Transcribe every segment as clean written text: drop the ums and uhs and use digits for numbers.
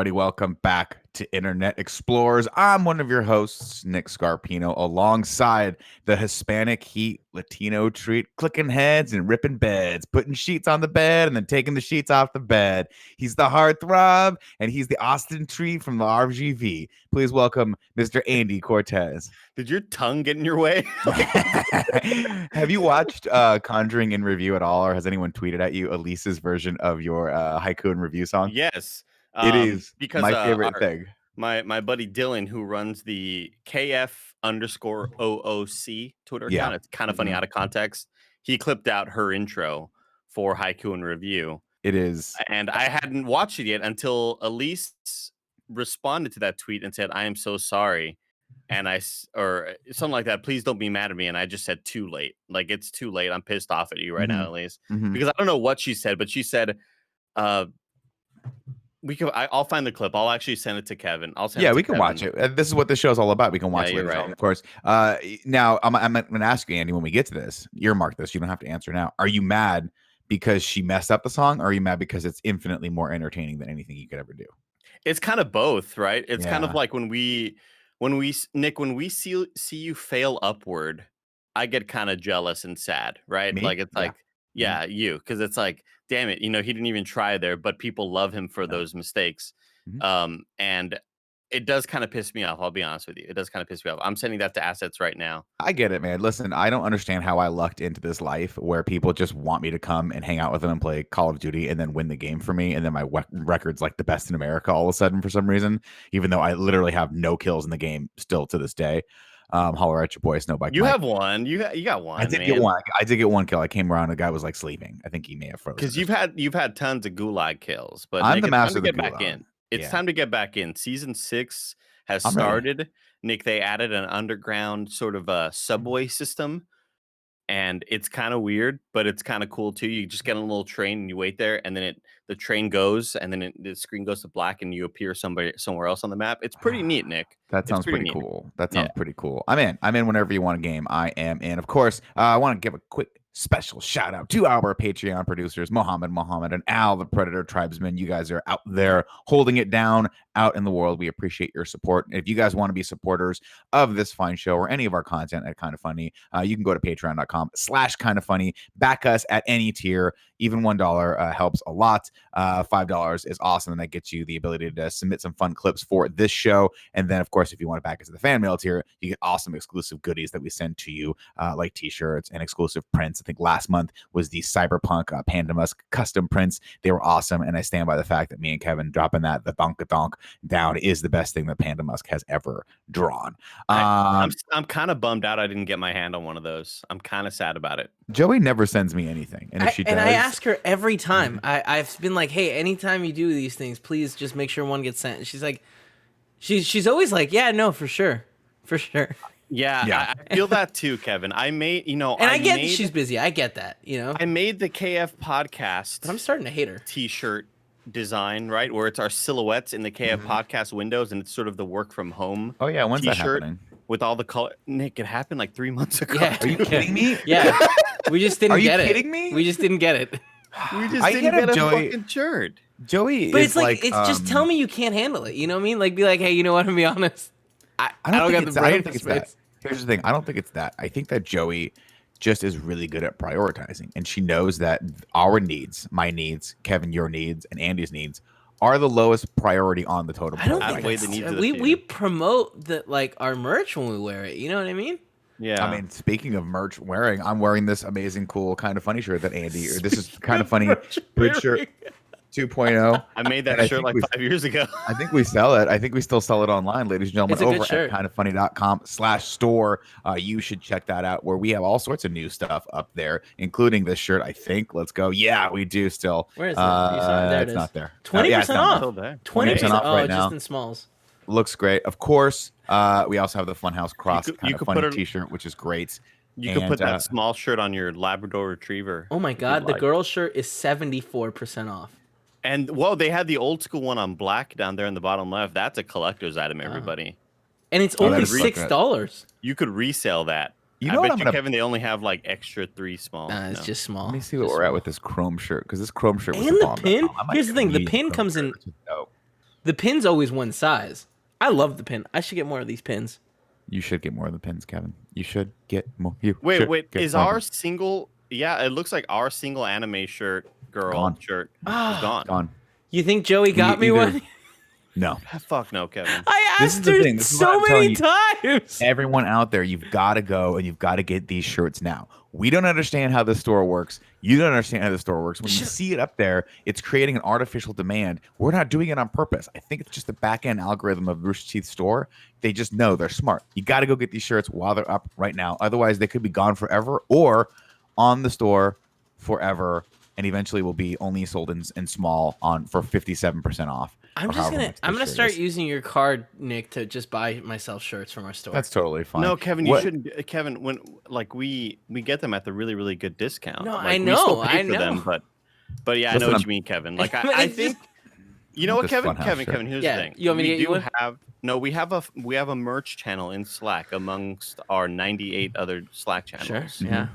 everybody. Welcome back to Internet Explorers. I'm one of your hosts, Nick Scarpino, alongside the Hispanic Heat Latino treat, clicking heads and ripping beds, putting sheets on the bed and then taking the sheets off the bed. He's the heartthrob, and he's the Austin Tree from the RGV. Please welcome Mr. Andy Cortez. Did your tongue get in your way? Have you watched Conjuring in Review at all, or has anyone tweeted at you Elise's version of your haiku and review song? Yes. It is because my favorite thing. My buddy Dylan, who runs the KF_OOC Twitter account, it's kind of funny out of context. He clipped out her intro for Haiku and Review. It is. And I hadn't watched it yet until Elise responded to that tweet and said, "I am so sorry." And or something like that. Please don't be mad at me. And I just said, too late. Like, it's too late. I'm pissed off at you right now, Elise. Because I don't know what she said, but she said, I'll find the clip. I'll actually send it to Kevin. We can watch it. This is what the show's all about. We can watch it later, right. Of course. Now, I'm going to ask you, Andy, when we get to this, earmark this. You don't have to answer now. Are you mad because she messed up the song, or are you mad because it's infinitely more entertaining than anything you could ever do? It's kind of both, right? It's kind of like when we see you fail upward, I get kind of jealous and sad, right? Me? Like, it's like, you, because it's like, damn it, he didn't even try there, but people love him for those mistakes. And it does kind of piss me off. I'll be honest with you. It does kind of piss me off. I'm sending that to assets right now. I get it, man. Listen, I don't understand how I lucked into this life where people just want me to come and hang out with them and play Call of Duty and then win the game for me. And then my record's like the best in America all of a sudden for some reason, even though I literally have no kills in the game still to this day. Holler at your boy, Snowbike. You have one. You got one. I did get one. I did get one kill. I came around. The guy was like sleeping. I think he may have frozen. Because you've had tons of gulag kills, but I'm the master of the gulag. Back in. It's time to get back in. Season 6 has started. Ready. Nick, they added an underground sort of a subway system, and it's kind of weird, but it's kind of cool too. You just get on a little train and you wait there, and then the train goes, and then the screen goes to black, and you appear somewhere else on the map. It's pretty neat, Nick. That sounds pretty cool. That sounds pretty cool. I'm in whenever you want a game. I am in. Of course, I want to give a quick special shout out to our Patreon producers, Mohammed, and Al, the Predator Tribesman. You guys are out there holding it down out in the world. We appreciate your support. If you guys want to be supporters of this fine show or any of our content at Kind of Funny, you can go to patreon.com/kindoffunny. Back us at any tier. Even $1 helps a lot. $5 is awesome, and that gets you the ability to submit some fun clips for this show. And then, of course, if you want to back us at the fan mail tier, you get awesome exclusive goodies that we send to you, like t-shirts and exclusive prints. I think last month was the Cyberpunk Panda Musk custom prints. They were awesome, and I stand by the fact that me and Kevin dropping the donk down is the best thing that Panda Musk has ever drawn. I'm kind of bummed out I didn't get my hand on one of those. I'm kind of sad about it. Joey never sends me anything, and if she does, I ask her every time. I've been like, hey, anytime you do these things, please just make sure one gets sent. And she's like, she's always like, yeah, no, for sure. Yeah. I feel that too, Kevin. I made, and I get she's busy. I get that, I made the KF podcast, but I'm starting to hate her. T-shirt design, right, where it's our silhouettes in the KF podcast windows, and it's sort of the work from home. Oh yeah, when's that happening? With all the color. Nick, it happened like 3 months ago. Yeah. Are you kidding me? Yeah. We just didn't get it. Are you kidding me? We just didn't get it. We just didn't get a fucking shirt. Joey, but it's like it's just tell me you can't handle it. You know what I mean? Like, be like, hey, you know what? To be honest, I don't get the brain for space. Here's the thing. I don't think it's that. I think that Joey just is really good at prioritizing, and she knows that our needs, my needs, Kevin, your needs, and Andy's needs are the lowest priority on the totem pole. I don't think we promote our merch when we wear it. You know what I mean? Yeah. I mean, speaking of merch wearing, I'm wearing this amazing, cool, Kind of Funny shirt that Andy, or this is Kind of Funny bridge shirt 2.0. I made that shirt like 5 years ago. I think we sell it. I think we still sell it online, ladies and gentlemen, over at kindoffunny.com/store. You should check that out, where we have all sorts of new stuff up there, including this shirt, I think. Let's go. Yeah, we do still. Where is it? There it's not there. 20% off. 20% off right now. Just in smalls. Looks great. Of course, we also have the Funhouse Cross Kind of Funny t-shirt, which is great. You could put that small shirt on your Labrador Retriever. Oh my God, the girl shirt is 74% off. And they had the old school one on black down there in the bottom left. That's a collector's item, everybody. And it's only $6. You could resell that. I bet you, Kevin, they only have like extra 3 small. It's just small. Let me see what we're at with this chrome shirt, because this chrome shirt was and the pin. Here's the thing: the pin comes in. The pin's always one size. I love the pin. I should get more of these pins. You should get more of the pins, Kevin. You should get more. Wait. Is our single? Yeah, it looks like our single anime shirt, shirt is gone. Gone. You think Joey got me one? No. Fuck no, Kevin. I asked her so many times. Everyone out there, you've got to go and you've got to get these shirts now. We don't understand how the store works. You don't understand how the store works. When you see it up there, it's creating an artificial demand. We're not doing it on purpose. I think it's just the back-end algorithm of Rooster Teeth store. They just know they're smart. You got to go get these shirts while they're up right now. Otherwise, they could be gone forever or on the store forever and eventually will be only sold in small for 57% off. I'm gonna start using your card, Nick, to just buy myself shirts from our store. That's totally fine. No, Kevin, you shouldn't. Kevin, when we get them at the really, really good discount. No, like, I know, we still pay for them, but yeah, I know what you mean, Kevin. Like I think you know what, Kevin. Here's the thing. You want me to get you one? We have a merch channel in Slack amongst our 98 other Slack channels. Sure. Yeah.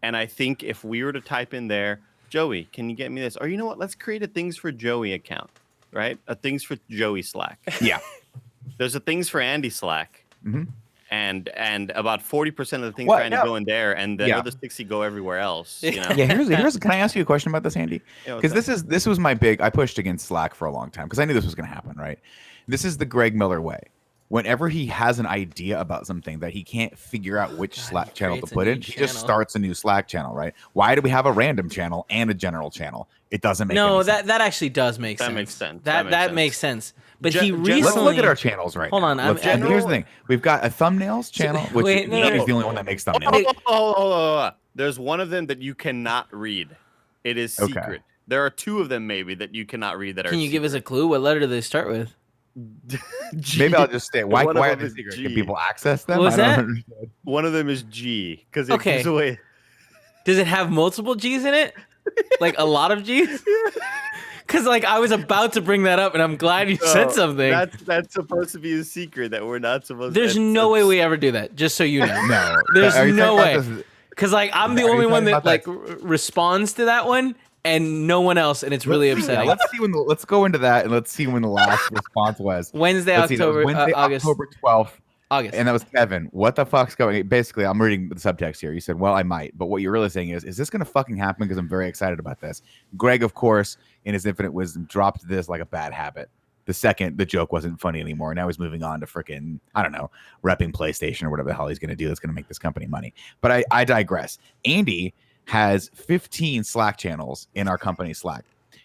And I think if we were to type in there, Joey, can you get me this? Or you know what? Let's create a Things for Joey account. Right? A Things for Joey Slack. Yeah. There's a Things for Andy Slack. Mm-hmm. And about 40% of the things for Andy go in there, and the other 60 go everywhere else. You know? Yeah, here's can I ask you a question about this, Andy? Because this was my big, I pushed against Slack for a long time because I knew this was gonna happen, right? This is the Greg Miller way. Whenever he has an idea about something that he can't figure out which Slack channel to put in, he just starts a new Slack channel, right? Why do we have a random channel and a general channel? It doesn't make any sense. that actually does make sense. That makes sense. That makes sense. But he recently... Let's look at our channels right now. Hold on. Here's the thing. We've got a thumbnails channel, which is the only one that makes thumbnails. Oh. There's one of them that you cannot read. It is secret. Okay. There are two of them maybe that you cannot read that are Can you give us a clue? What letter do they start with? Maybe I'll just stay. Why are they secret? Can people access them? What was that? One of them is G because it gives away. Does it have multiple G's in it? Like a lot of G's? Because I was about to bring that up, and I'm glad you said something. That's supposed to be a secret that we're not supposed. There's no way we ever do that. Just so you know. No. There's no way. Because I'm the only one that responds to that one. And no one else, and it's really upsetting. Let's go into that, and let's see when the last response was. Wednesday, October 12th. August. And that was Kevin. What the fuck's going? Basically, I'm reading the subtext here. You said, "Well, I might," but what you're really saying is this going to fucking happen? Because I'm very excited about this. Greg, of course, in his infinite wisdom, dropped this like a bad habit. The second the joke wasn't funny anymore, now he's moving on to freaking repping PlayStation or whatever the hell he's going to do that's going to make this company money. But I digress. Andy has 15 Slack channels in our company Slack.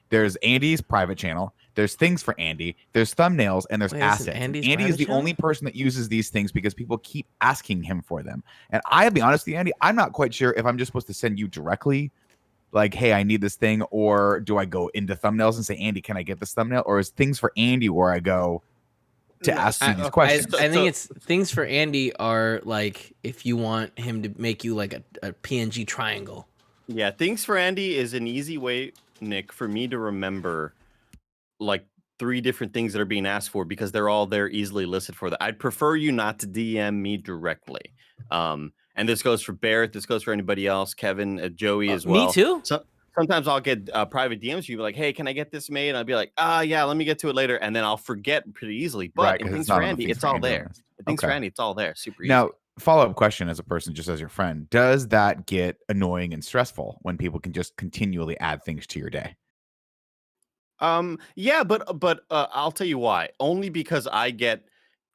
There's Andy's private channel. There's Things for Andy. There's Thumbnails, and there's Assets. Andy is the only person that uses these things because people keep asking him for them. And I'll be honest with you, Andy, I'm not quite sure if I'm just supposed to send you directly, like, hey, I need this thing, or do I go into Thumbnails and say, Andy, can I get this thumbnail? Or is Things for Andy where I go to ask you these questions? I think it's Things for Andy are like if you want him to make you like a PNG triangle. Yeah, Things for Andy is an easy way, Nick, for me to remember like 3 different things that are being asked for because they're all there easily listed for that. I'd prefer you not to DM me directly. And this goes for Barrett. This goes for anybody else, Kevin, Joey as well. Me too. Sometimes I'll get private DMs. You be like, hey, can I get this made? And I'll be like, yeah, let me get to it later. And then I'll forget pretty easily. But in Things for Andy, it's all there. In Things for Andy, it's all there. Super easy. Now, follow-up question as a person, just as your friend, does that get annoying and stressful when people can just continually add things to your day? Yeah, but I'll tell you why. Only because I get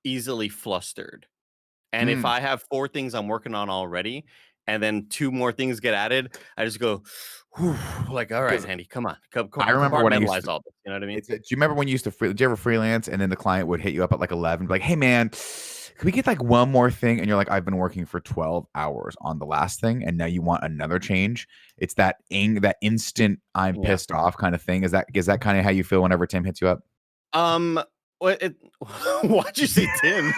easily flustered. And if I have 4 things I'm working on already, and then 2 more things get added, I just go, whew, like, all right, Andy, come on. I remember when I used to, all this. You know what I mean? Do you remember when you used to, did you ever freelance and then the client would hit you up at like 11, like, hey man, could we get like one more thing? And you're like, I've been working for 12 hours on the last thing, and now you want another change. It's that instant I'm pissed off kind of thing. Is that kind of how you feel whenever Tim hits you up? Why'd you say Tim?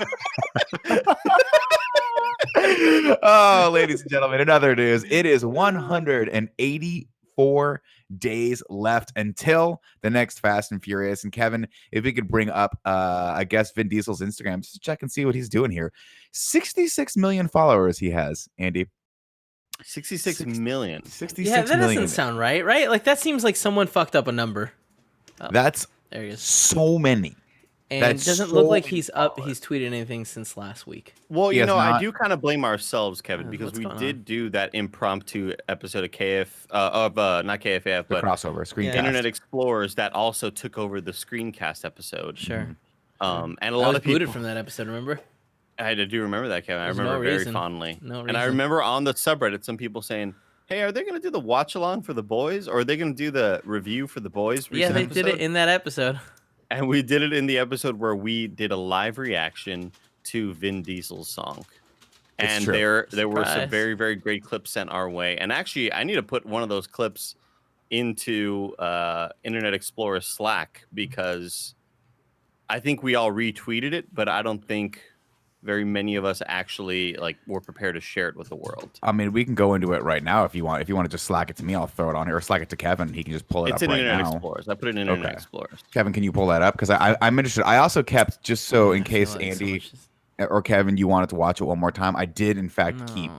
Oh, ladies and gentlemen, in other news, it is 184 days left until the next Fast and Furious. And Kevin, if we could bring up, I guess, Vin Diesel's Instagram, just to check and see what he's doing here. 66 million followers he has, Andy. 66 million. 66 yeah, that million. Doesn't sound right? Like, that seems like someone fucked up a number. That's there he is. So many. And it doesn't look like he's tweeted anything since last week. Well, I do kind of blame ourselves, Kevin, because we did do that impromptu episode of not KFAF, but crossover screencast. Internet Explorers that also took over the screencast episode. Sure. And a lot of people booted from that episode. Remember? I do remember that, Kevin. I remember very fondly. No reason. And I remember on the subreddit some people saying, "Hey, are they going to do the watch along for the boys, or are they going to do the review for the boys?" Yeah, they did it in that episode. And we did it in the episode where we did a live reaction to Vin Diesel's song. And there were some very, very great clips sent our way. And actually, I need to put one of those clips into Internet Explorer Slack, because I think we all retweeted it, but I don't think very many of us actually were prepared to share it with the world. I mean, we can go into it right now if you want. If you want to just Slack it to me, I'll throw it on here, or Slack it to Kevin. He can just pull it up right now. It's in Internet Explorers. I put it in Internet Explorers. Kevin, can you pull that up? Because I'm interested. I also kept, just so in case Andy or Kevin, you wanted to watch it one more time, I did in fact keep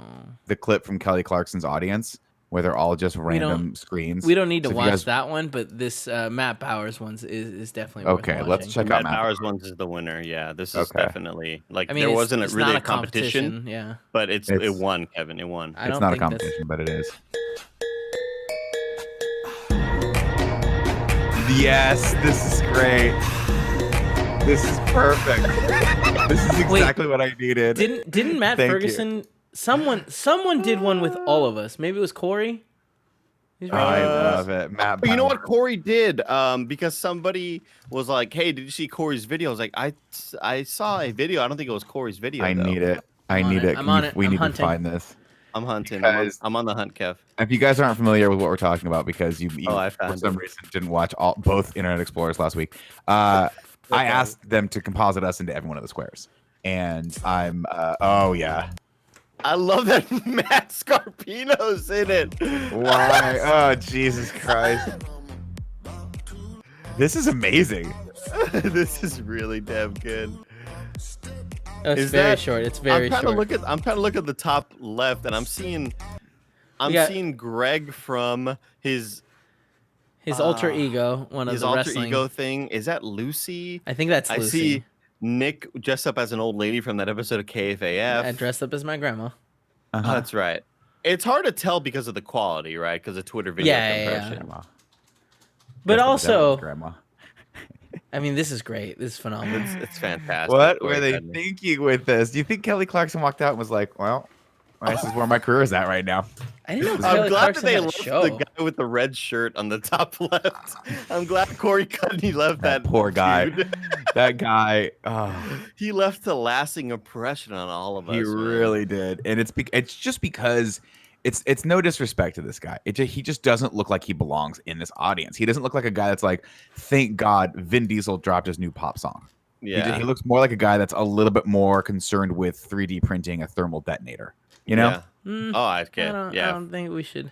the clip from Kelly Clarkson's audience, where they're all just random screens. We don't need to watch that one, but this Matt Bowers ones is definitely worth watching. Let's check out Matt Bowers ones is the winner. Yeah, this is definitely there wasn't really a competition. Yeah, but it won, Kevin. It won. It's not a competition, but it is. Yes, this is great. This is perfect. This is exactly what I needed. Didn't Matt Ferguson? Someone did one with all of us. Maybe it was Corey. I love it, Matt. But you know what Corey did? Because somebody was like, "Hey, did you see Corey's video?" I was like, "I saw a video. I don't think it was Corey's video." I need it. I need it. We need to find this. I'm hunting. I'm on the hunt, Kev. If you guys aren't familiar with what we're talking about, because you for some reason didn't watch both Internet Explorers last week, I asked them to composite us into every one of the squares, and I'm I love that Matt Scarpino's in it. Why? Oh, Jesus Christ. This is amazing. This is really damn good. It's very short. It's very short. I'm trying to look at the top left, and I'm seeing Greg from his alter ego, one of the wrestling. His alter ego thing. Is that Lucy? I think that's Lucy. I see Nick dressed up as an old lady from that episode of KFAF. I dressed up as my grandma. Oh, that's right. It's hard to tell because of the quality, right? Because of Twitter video compression. Yeah. But also, grandma. I mean, this is great. This is phenomenal. It's fantastic. What were they thinking with this? Do you think Kelly Clarkson walked out and was like, "Well, this is where my career is at right now"? I didn't know. I'm glad that they left the guy with the red shirt on the top left. I'm glad Corey Cudney left that poor guy. That guy, he left a lasting impression on all of us. He really did, and it's just because it's no disrespect to this guy. He just doesn't look like he belongs in this audience. He doesn't look like a guy that's like, thank God Vin Diesel dropped his new pop song. Yeah, he looks more like a guy that's a little bit more concerned with 3D printing a thermal detonator. You know? Yeah. I don't think we should.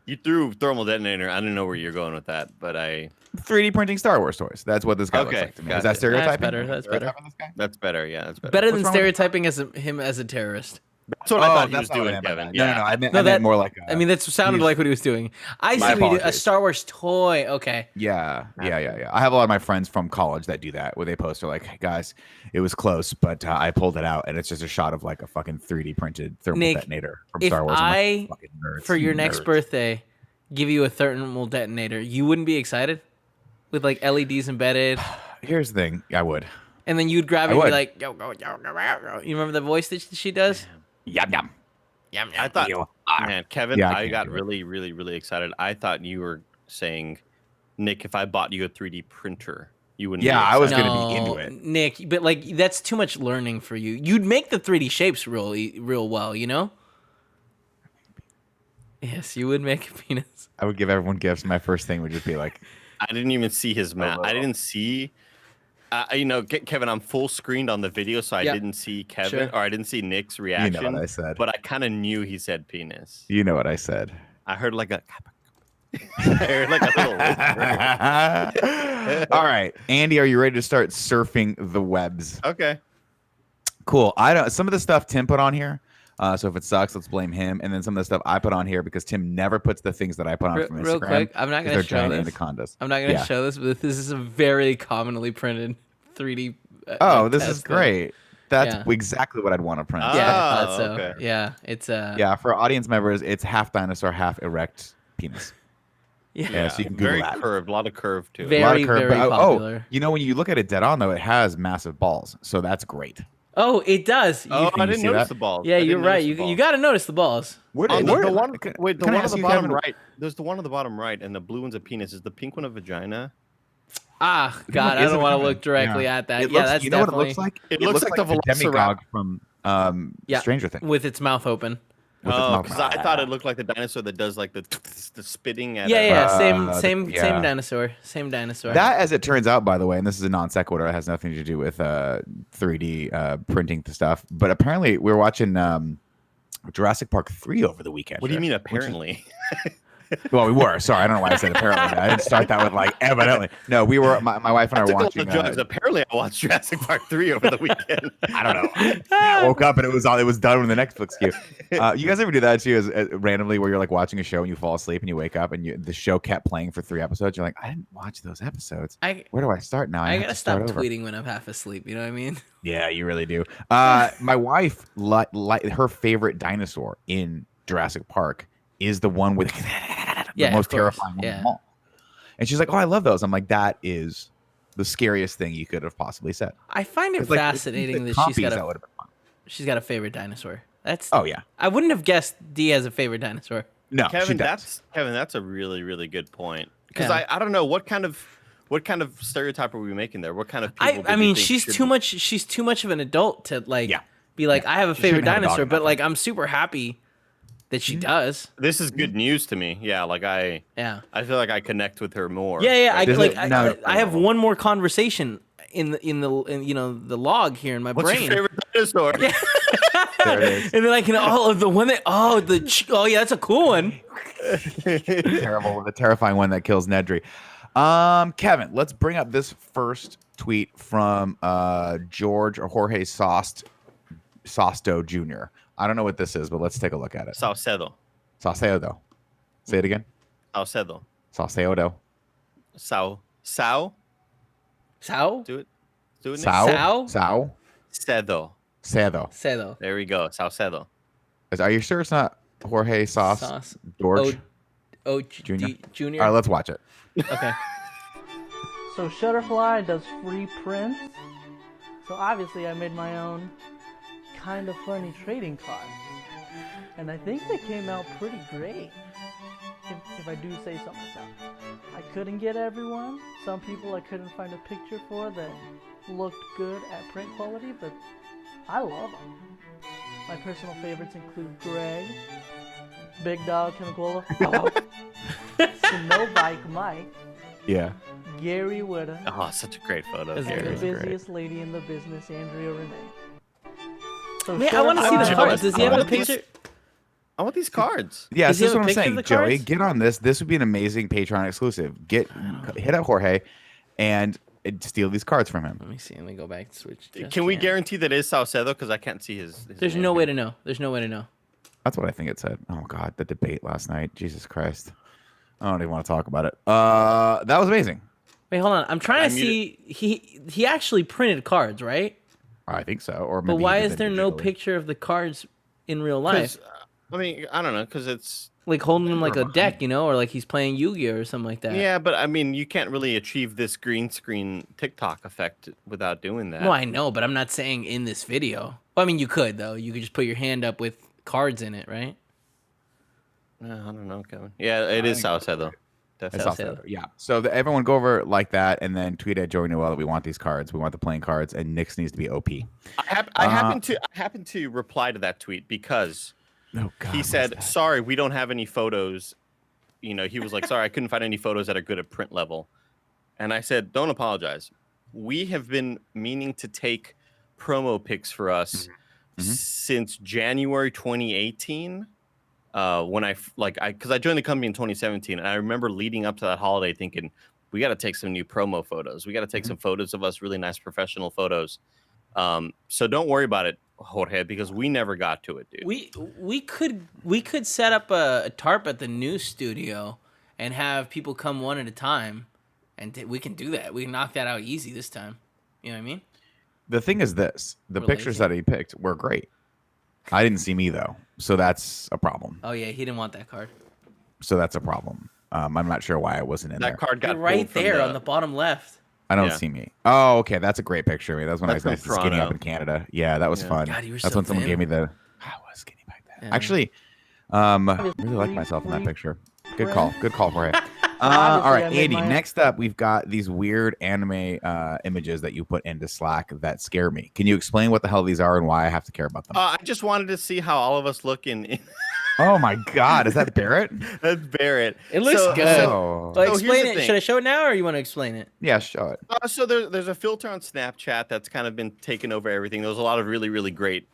You threw thermal detonator. I don't know where you're going with that, but 3D printing Star Wars toys. That's what this guy looks like to me. Is that stereotyping? That's better. That's better. Yeah, that's better. Better than stereotyping him as a terrorist. That's what I thought he was doing, Kevin. No, I meant more like. I mean, that sounded like what he was doing. I see a Star Wars toy. Okay. Yeah. I have a lot of my friends from college that do that, where they post, like, hey, guys, it was close, but I pulled it out, and it's just a shot of like a fucking 3D printed thermal detonator from Star Wars. If for your next birthday, give you a thermal detonator, you wouldn't be excited with like LEDs embedded? Here's the thing, I would. And then you'd grab it and be like, yo. You remember the voice that she does? Yum yum. I thought, man, Kevin, I got really, really, really excited. I thought you were saying, Nick, if I bought you a 3D printer, you wouldn't. Yeah, I was going to be into it, Nick. But like, that's too much learning for you. You'd make the 3D shapes real well, you know. Yes, you would make a penis. I would give everyone gifts. My first thing would just be like, I didn't even see his mouth. I didn't see. Kevin, I'm full screened on the video, so I didn't see Kevin, or I didn't see Nick's reaction. You know what I said. But I kind of knew he said penis. You know what I said. I heard like a... I heard like a little whisper. All right. Andy, are you ready to start surfing the webs? Okay. Cool. Some of the stuff Tim put on here, so if it sucks, let's blame him. And then some of the stuff I put on here, because Tim never puts the things that I put on from Instagram. Real quick, I'm not going to show this. Anacondas. I'm not going to show this, but this is a very commonly printed 3D. This is great. That's exactly what I'd want to print. Yeah, I thought so. Okay. Yeah, it's Yeah, for audience members, it's half dinosaur, half erect penis. Yeah, so you can Google very that. curved, a lot of curve too. Very, very popular. When you look at it dead on though, it has massive balls, so that's great. Oh, it does. I didn't notice the balls. Yeah, you're right. You got to notice the balls. The one on the bottom right. There's the one on the bottom right, and the blue one's a penis. Is the pink one a vagina? Ah, God, I don't want to look directly at that. That's you know definitely. What it looks like? It looks like the demigod from Stranger Things with its mouth open. Because I thought it looked like the dinosaur that does like the spitting. At same dinosaur. Same dinosaur. That, as it turns out, by the way, and this is a non sequitur, it has nothing to do with 3D printing stuff. But apparently, we were watching Jurassic Park 3 over the weekend. What do you mean apparently? Well, we were. Sorry, I don't know why I said apparently. I didn't start that with like evidently. No, we were. My wife and I were watching. Apparently, I watched Jurassic Park 3 over the weekend. I don't know. I woke up and it was done with the Netflix queue. You guys ever do that too? Randomly, where you're like watching a show and you fall asleep and you wake up and the show kept playing for 3 episodes. You're like, I didn't watch those episodes. Where do I start now? I gotta stop tweeting when I'm half asleep. You know what I mean? Yeah, you really do. My wife, her favorite dinosaur in Jurassic Park is the one with the most terrifying one of them all. And she's like, "Oh, I love those." I'm like, "That is the scariest thing you could have possibly said." I find it fascinating that she's got a favorite dinosaur. That's I wouldn't have guessed Dee has a favorite dinosaur. No, Kevin, that's a really, really good point. Because I don't know what kind of stereotype are we making there? What kind of people I mean, she's too much of an adult to be like, I have a favorite dinosaur, but like I'm super happy that she does. This is good news to me. Yeah, like I feel like I connect with her more. Yeah. I have one more conversation in the log here in my brain. What's your favorite dinosaur? Yeah. There it is. And then I can that's a cool one. Terrible, the terrifying one that kills Nedry. Kevin, let's bring up this first tweet from George or Jorge Sosto Jr. I don't know what this is, but let's take a look at it. Saucedo. Say it again. Saucedo. Do it. Cedo. There we go. Saucedo. Are you sure it's not Jorge Sauce George? Junior. All right, let's watch it. Okay. So Shutterfly does free prints. So obviously I made my own kind of funny trading cards. And I think they came out pretty great. If I do say so myself. I couldn't get everyone. Some people I couldn't find a picture for that looked good at print quality, but I love them. My personal favorites include Greg, Big Dog Chemicola, Snow Bike Mike, Gary Witta. Oh, such a great photo. And the busiest lady in the business, Andrea Renee. So man, I want to see the cards. Does he have a picture? I want these cards. Yeah, this is what I'm saying, Joey. Get on this. This would be an amazing Patreon exclusive. Hit up Jorge and steal these cards from him. Let me see. Let me go back and switch. Can we guarantee that it is Saucedo? Because I can't see his There's no way to know. There's no way to know. That's what I think it said. Oh, God. The debate last night. Jesus Christ. I don't even want to talk about it. That was amazing. Wait, hold on. I'm trying to see. He actually printed cards, right? I think so. Or but why is there no picture of the cards in real life? I mean, I don't know, because it's like holding him like a deck, or like he's playing Yu-Gi-Oh or something like that. Yeah, but I mean, you can't really achieve this green screen TikTok effect without doing that. No, I know, but I'm not saying in this video. Well, I mean, you could though. You could just put your hand up with cards in it, right? I don't know, Kevin. Yeah, it is Saucedo. That's Saucedo. Yeah. So everyone go over like that, and then tweet at Joey Noel that we want these cards. We want the playing cards, and Nick's needs to be OP. I happen to reply to that tweet because. Oh, God, he said, "Sorry, we don't have any photos." He was like, "Sorry, I couldn't find any photos that are good at print level." And I said, "Don't apologize. We have been meaning to take promo pics for us since January 2018. When because I joined the company in 2017, and I remember leading up to that holiday thinking, we got to take some new promo photos. We got to take some photos of us, really nice professional photos. So don't worry about it, Jorge, because we never got to it, dude. We could set up a tarp at the news studio and have people come one at a time, and we can do that. We can knock that out easy this time. You know what I mean? The thing is this: the pictures that he picked were great. I didn't see me though, so that's a problem. Oh yeah, he didn't want that card. So that's a problem. I'm not sure why I wasn't in there. That card got You're right pulled from there on the bottom left. I don't see me. Oh, okay, that's a great picture. I mean, that was when I was nice and skinny Toronto. up in Canada. Yeah, that was fun. God, you were That's so when someone thin. gave me the. I was skinny back then. Yeah. Actually, really like myself in that picture. Good call. Good call for it. All right, Andy. Next up, we've got these weird anime images that you put into Slack that scare me. Can you explain what the hell these are and why I have to care about them? I just wanted to see how all of us look in Oh my God, is that Barrett? That's Barrett. It looks good. Oh. But So explain here's the it. Should I show it now, or you want to explain it? Yeah, show it. So there's a filter on Snapchat that's kind of been taking over everything. There was a lot of really, really great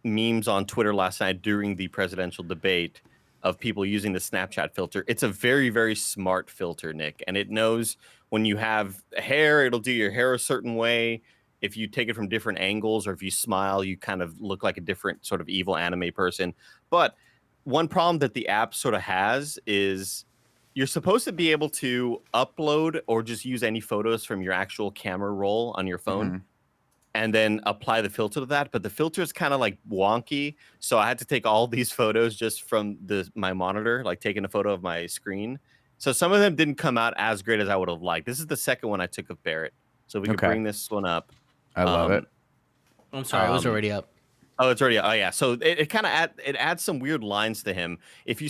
memes on Twitter last night during the presidential debate of people using the Snapchat filter. It's a very, very smart filter, Nick, and it knows when you have hair, it'll do your hair a certain way. If you take it from different angles, or if you smile, you kind of look like a different sort of evil anime person. But one problem that the app sort of has is you're supposed to be able to upload or just use any photos from your actual camera roll on your phone and then apply the filter to that. But the filter is kind of like wonky. So I had to take all these photos just from my monitor, like taking a photo of my screen. So some of them didn't come out as great as I would have liked. This is the second one I took of Barrett. So we can bring this one up. I love it. I'm sorry, it was already up. Oh, it's already. Oh, yeah. So it kind of adds some weird lines to him. If you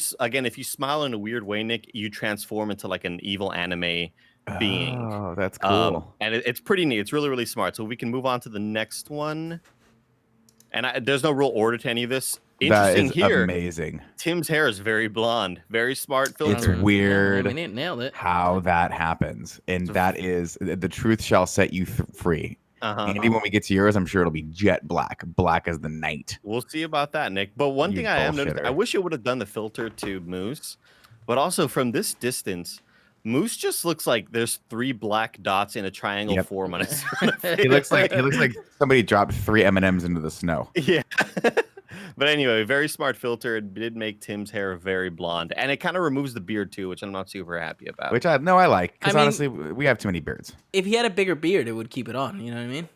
smile in a weird way, Nick, you transform into like an evil anime being. Oh, that's cool. And it's pretty neat. It's really, really smart. So we can move on to the next one. And there's no real order to any of this. Interesting that is here. Amazing. Tim's hair is very blonde. Very smart filter. It's weird. We nailed it. How that happens, and that is the truth shall set you free. Andy, when we get to yours, I'm sure it'll be jet black as the night. We'll see about that, Nick. But one thing I am noticing, I wish it would have done the filter to Moose, but also from this distance, Moose just looks like there's 3 black dots in a triangle form on his face. He looks like somebody dropped 3 M&Ms into the snow. Yeah. But anyway, very smart filter. It did make Tim's hair very blonde, and it kind of removes the beard too, which I'm not super happy about. Which I like, because honestly, we have too many beards. If he had a bigger beard, it would keep it on. You know what I mean?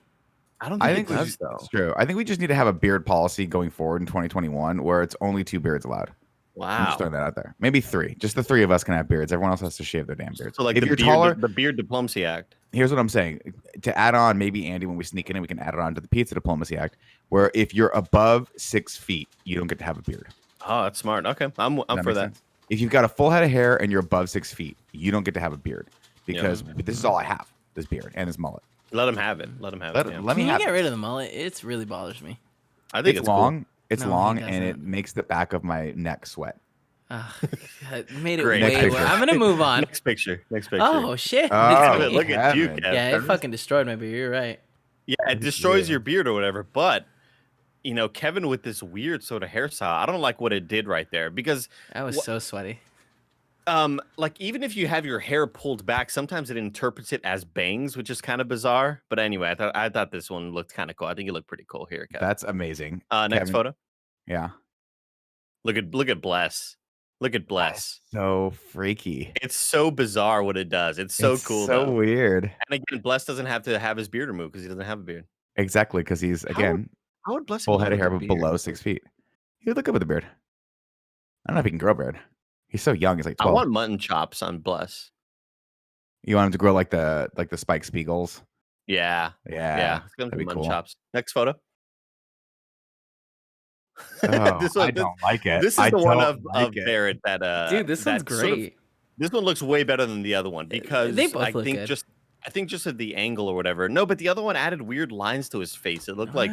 I think it does, though. It's true. I think we just need to have a beard policy going forward in 2021 where it's only 2 beards allowed. Wow. I'm just throwing that out there. Maybe 3. Just the 3 of us can have beards. Everyone else has to shave their damn beards. So like if you're taller, the Beard Diplomacy Act. Here's what I'm saying. To add on, maybe Andy, when we sneak in, we can add it on to the Pizza Diplomacy Act, where if you're above 6 feet, you don't get to have a beard. Oh, that's smart. Okay, I'm for that. Sense? If you've got a full head of hair and you're above 6 feet, you don't get to have a beard, because this is all I have: this beard and this mullet. Let him have it. Let him have it. Let me get rid of the mullet. It really bothers me. I think it's long. Cool. It's long, and it makes the back of my neck sweat. It made it Great. way worse. I'm gonna move on. Next picture. Oh shit! Oh, look at you, Kevin. Yeah, it fucking destroyed my beard. You're right. Yeah, it destroys your beard or whatever. But Kevin with this weird sort of hairstyle, I don't like what it did right there, because I was so sweaty. Like even if you have your hair pulled back, sometimes it interprets it as bangs, which is kind of bizarre. But anyway, I thought this one looked kind of cool. I think it looked pretty cool here, Kevin. That's amazing. Next Kevin. photo. Yeah. Look at Bless. Look at Bless. That's so freaky. It's so bizarre what it does. It's so cool. So though. weird. And again, Bless doesn't have to have his beard removed because he doesn't have a beard. Exactly, because he's how would Bless full head of hair, but below 6 feet. He would look good with a beard. I don't know if he can grow a beard. He's so young. He's like 12. I want mutton chops on Bless. You want him to grow like the Spike Spiegels? Yeah. Yeah. It's gonna be mutton cool. chops. Next photo. Oh, I don't like it. This is the one of Barrett that dude, this one's great. This one looks way better than the other one, because they both I look think good. just at the angle or whatever. No, but the other one added weird lines to his face. It looked like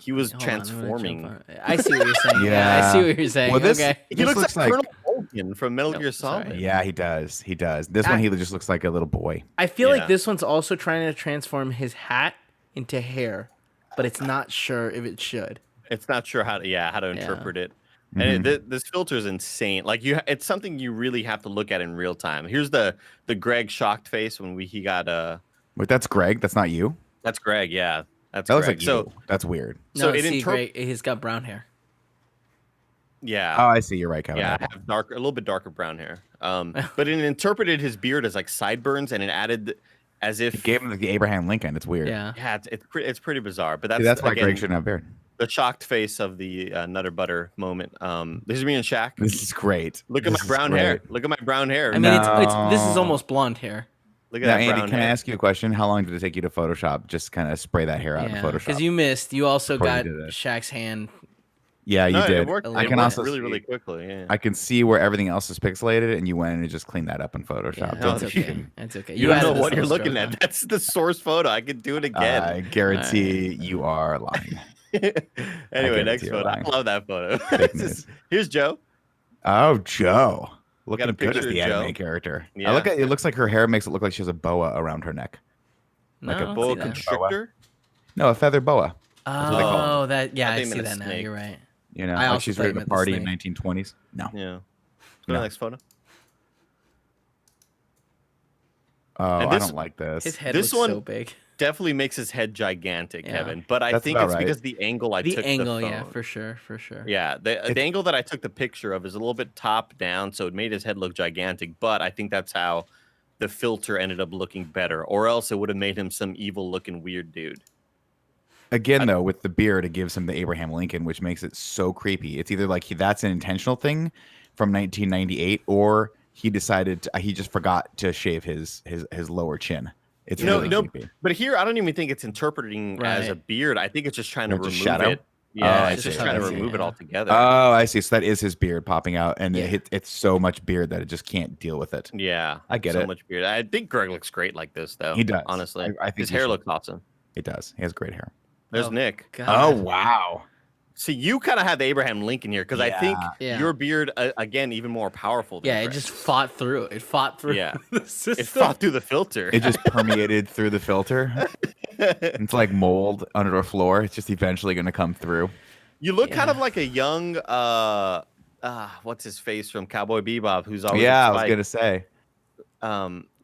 he was transforming. I see what you're saying. Yeah, I see what you're saying. Well, okay. He looks like Colonel Vulcan from Metal Gear Solid. Sorry. Yeah, he does. This one, he just looks like a little boy. I feel like this one's also trying to transform his hat into hair, but it's not sure if it should. It's not sure how to interpret it. And this filter is insane. Like it's something you really have to look at in real time. Here's the Greg shocked face when he got Wait, that's Greg. That's not you. That's Greg. Yeah, that Greg. looks like you. That's weird. No, he's got brown hair. Yeah. Oh, I see. You're right, Kevin. Yeah, I have a little bit darker brown hair. But it interpreted his beard as like sideburns, and it added as if He gave him the Abraham Lincoln. It's weird. Yeah. Yeah, it's pretty bizarre. But See, that's why again, Greg shouldn't have beard. the shocked face of the Nutter Butter moment. This is me and Shaq. This is great. Look at my brown hair. Look at my brown hair. I mean, it's this is almost blonde hair. Look at Now, that Andy, brown can I hair. ask you a question? How long did it take you to Photoshop? Just kind of spray that hair out in Photoshop. Because you missed. You also Before you got did that. Shaq's hand. Yeah, you No, did. It worked, I it can worked also really, see- really quickly. Yeah. I can see where everything else is pixelated, and you went in and just cleaned that up in Photoshop. Yeah, Don't that's think you okay. can- That's okay. You don't added know this what you're little looking stroke at. That's the source photo. I could do it again. I guarantee you are lying. Anyway, next you're photo. I lying. love that photo. Fake news. Here's Joe. Oh, Joe. Got Looking a good as picture the of anime Joe. character. Yeah. I look at it. Looks like her hair makes it look like she has a boa around her neck. No, Like a I don't Boa see that. constrictor. No, a feather boa. what they call Oh, that. Yeah, I I think see meant a that now. snake. You're right. You know, I like also she's thought you ready to meant the party in snake. 1920s. No. Yeah. Go to No. the next photo. Oh, And I this- don't like this. His head This looks so one- big. Definitely makes his head gigantic, Yeah. Kevin. But I That's think about it's right. because the angle I The took angle, the phone. yeah, for sure. Yeah, the angle that I took the picture of is a little bit top down, so it made his head look gigantic. But I think that's how the filter ended up looking better, or else it would have made him some evil-looking weird dude. Again, though, with the beard, it gives him the Abraham Lincoln, which makes it so creepy. It's either like that's an intentional thing from 1998, or he decided he just forgot to shave his lower chin. It's really creepy. But here, I don't even think it's interpreting as a Right. beard. I think it's just trying to Like just remove shadow? it. Yeah, I it's see, just trying to I see, remove it yeah. altogether. Oh, I see. So that is his beard popping out, and Yeah. it's so much beard that it just can't deal with it. Yeah, I get so it. much beard. I think Greg looks great like this, though. He does. Honestly, I think his he hair should. looks awesome. It does. He has great hair. There's Oh, Nick. God. Oh, wow. See, you kind of have the Abraham Lincoln here because I think Yeah. your beard, again, even more powerful. Than Yeah, it Greg's. just fought through. It fought through Yeah. the system. It fought through the filter. It just permeated through the filter. It's like mold under a floor. It's just eventually going to come through. You look kind Yeah. of like a young, what's his face from Cowboy Bebop, who's always Yeah, I with was Spike. going to say.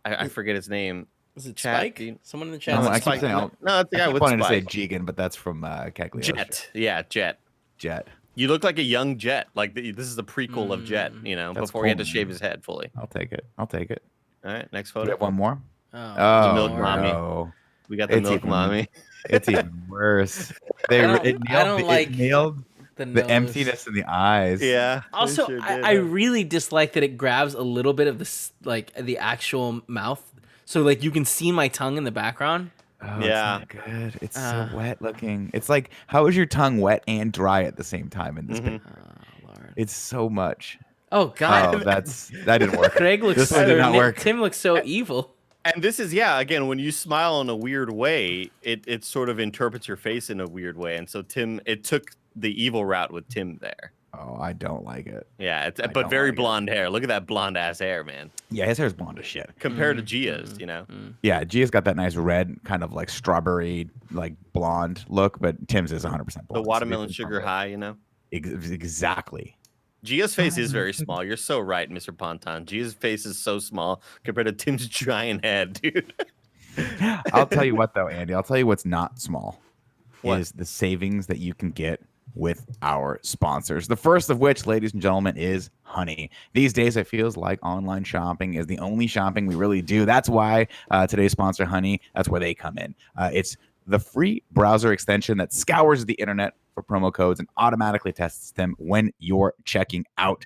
I forget his name. Was it Chad, Spike? do you- Someone in the No, chat. I said keep Spike. saying- No, it's the guy I keep with wanting to say Spike. Jigen, but that's from Cagliostro. Jet. Yeah, Jet. Jet. You look like a young Jet. Like this is the prequel of Jet. You know, That's before he had to cool, shave man. his head fully. I'll take it. I'll take it. All right, next Do we photo. have one more? Oh, Oh, milk mommy. no. We got the It's milk even- mommy. It's even worse. I don't It like nailed the the nose. emptiness in the eyes. Yeah. Also, they sure I did. really dislike that it grabs a little bit of the actual mouth, so like you can see my tongue in the background. Oh, Yeah. It's not good. It's so wet looking. It's like, how is your tongue wet and dry at the same time in this Mhm. picture? Oh Lord. It's so much. Oh God. Oh, that didn't work. Craig looks. This one did or not work. Tim looks so evil. And this is, yeah, again, when you smile in a weird way, it sort of interprets your face in a weird way. And so it took the evil route with Tim there. Oh, I don't like it. Yeah, I but don't very like it. blonde hair. Look at that blonde ass hair, man. Yeah, his hair's blonde as shit. Compared to Gia's, you know. Yeah, Gia's got that nice red, kind of like strawberry, like blonde look, but Tim's is 100% blonde. The so watermelon it's sugar high, you know. Exactly. Gia's face is very small. You're so right, Mr. Ponton. Gia's face is so small compared to Tim's giant head, dude. I'll tell you what, though, Andy. I'll tell you what's not small What? is the savings that you can get with our sponsors. The first of which, ladies and gentlemen, is Honey. These days, it feels like online shopping is the only shopping we really do. That's why today's sponsor, Honey, that's where they come in. It's the free browser extension that scours the internet for promo codes and automatically tests them when you're checking out.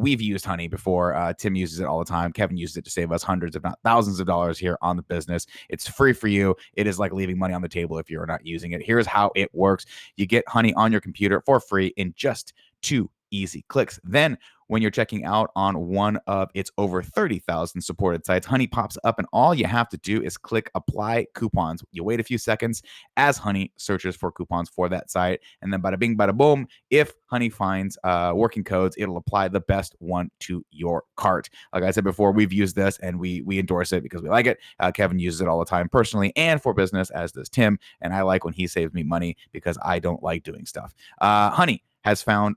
We've used Honey before. Tim uses it all the time. Kevin uses it to save us hundreds, if not thousands of dollars here on the business. It's free for you. It is like leaving money on the table if you're not using it. Here's how it works. You get Honey on your computer for free in just 2 easy clicks. Then when you're checking out on one of its over 30,000 supported sites, Honey pops up and all you have to do is click apply coupons. You wait a few seconds as Honey searches for coupons for that site, and then bada bing, bada boom, if Honey finds working codes, it'll apply the best one to your cart. Like I said before, we've used this and we endorse it because we like it. Kevin uses it all the time personally and for business, as does Tim, and I like when he saves me money because I don't like doing stuff. Honey has found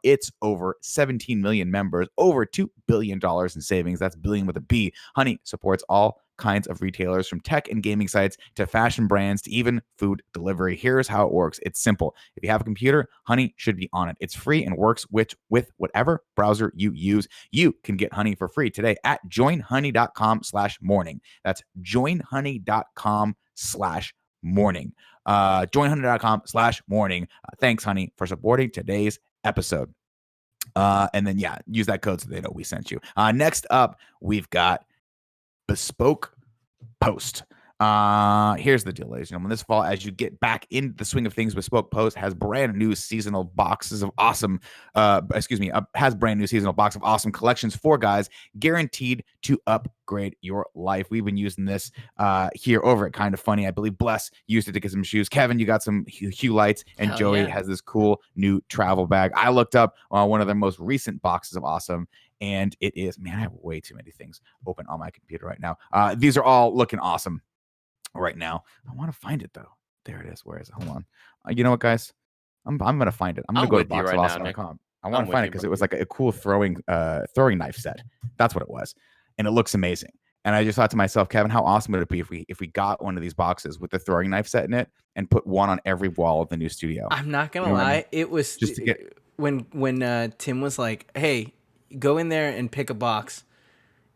its over 17 million members, over $2 billion in savings. That's billion with a B. Honey supports all kinds of retailers, from tech and gaming sites to fashion brands to even food delivery. Here's how it works. It's simple. If you have a computer, Honey should be on it. It's free and works with whatever browser you use. You can get Honey for free today at joinhoney.com/morning. That's joinhoney.com/morning. Joinhoney.com/morning. Thanks, Honey, for supporting today's episode. And then, yeah, use that code so they know we sent you. Next up, we've got Bespoke Post. Here's the deal, ladies and gentlemen. This fall, as you get back into the swing of things, Bespoke Post has brand new seasonal boxes of awesome, has brand new seasonal box of awesome collections for guys, guaranteed to upgrade your life. We've been using this here over at Kind of Funny. I believe Bless used it to get some shoes. Kevin, you got some Hue Lights, and Hell Joey yeah. has this cool new travel bag. I looked up one of their most recent boxes of awesome, and it is, man, I have way too many things open on my computer right now. These are all looking awesome right now. I want to find it though. There it is. Where is it? Hold on. You know what, guys? I'm gonna find it. I'm gonna go to boxofawesome.com. I want to find it because it was like a cool throwing knife set. That's what it was, and it looks amazing. And I just thought to myself, Kevin, how awesome would it be if we got one of these boxes with the throwing knife set in it and put one on every wall of the new studio? I'm not gonna lie. It was just to get when Tim was like, "Hey, go in there and pick a box."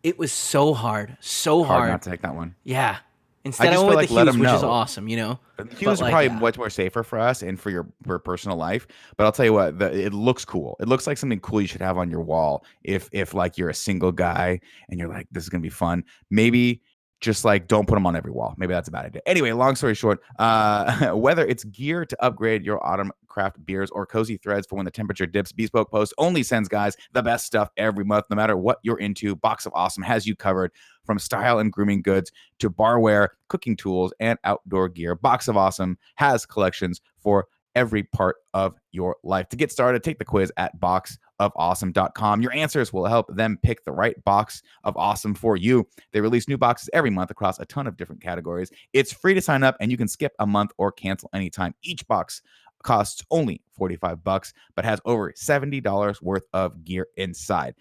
It was so hard not to take that one. Yeah. Instead, I just went feel with like the Hues, which is awesome, you know. Hues are probably much more safer for us and for your personal life. But I'll tell you what, it looks cool. It looks like something cool you should have on your wall if like you're a single guy and you're like, this is gonna be fun. Maybe just like don't put them on every wall. Maybe that's a bad idea. Anyway, long story short, whether it's gear to upgrade your autumn craft beers or cozy threads for when the temperature dips, Bespoke Post only sends guys the best stuff every month. No matter what you're into, Box of Awesome has you covered. From style and grooming goods to barware, cooking tools, and outdoor gear, Box of Awesome has collections for every part of your life. To get started, take the quiz at boxofawesome.com. Your answers will help them pick the right box of awesome for you. They release new boxes every month across a ton of different categories. It's free to sign up, and you can skip a month or cancel anytime. Each box costs only $45, but has over $70 worth of gear inside.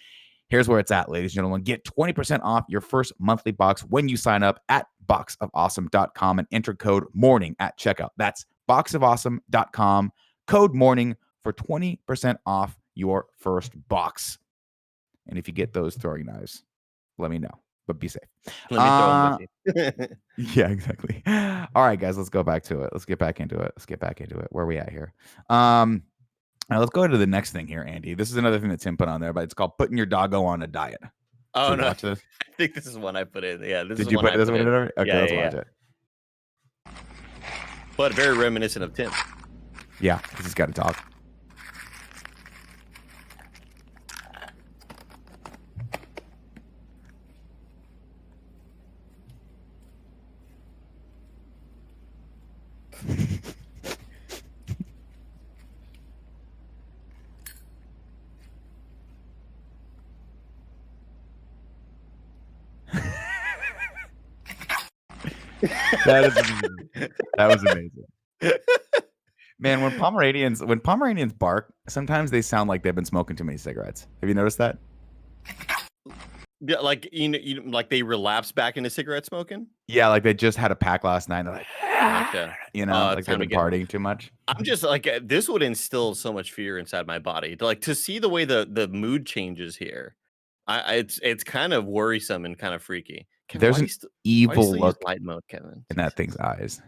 Here's where it's at, ladies and gentlemen. Get 20% off your first monthly box when you sign up at boxofawesome.com and enter code MORNING at checkout. That's boxofawesome.com, code MORNING for 20% off your first box. And if you get those throwing knives, let me know, but be safe. Let me throw them with you. Yeah, exactly. All right, guys, let's go back to it. Let's get back into it. Where are we at here? Now let's go to the next thing here, Andy. This is another thing that Tim put on there, but it's called putting your doggo on a diet. Oh, no. Watch this? I think this is one I put in. Yeah, Did you put this one in there? Okay, let's watch it. But very reminiscent of Tim. Yeah, because he's got a dog. That was amazing. Man, when Pomeranians bark, sometimes they sound like they've been smoking too many cigarettes. Have you noticed that? Yeah, like like they relapse back into cigarette smoking. Yeah, like they just had a pack last night. And they're like, Okay. Like they've been partying too much. I'm just like, this would instill so much fear inside my body. Like to see the way the mood changes here. It's kind of worrisome and kind of freaky. Kevin, there's an evil look light mode, Kevin, in that thing's eyes.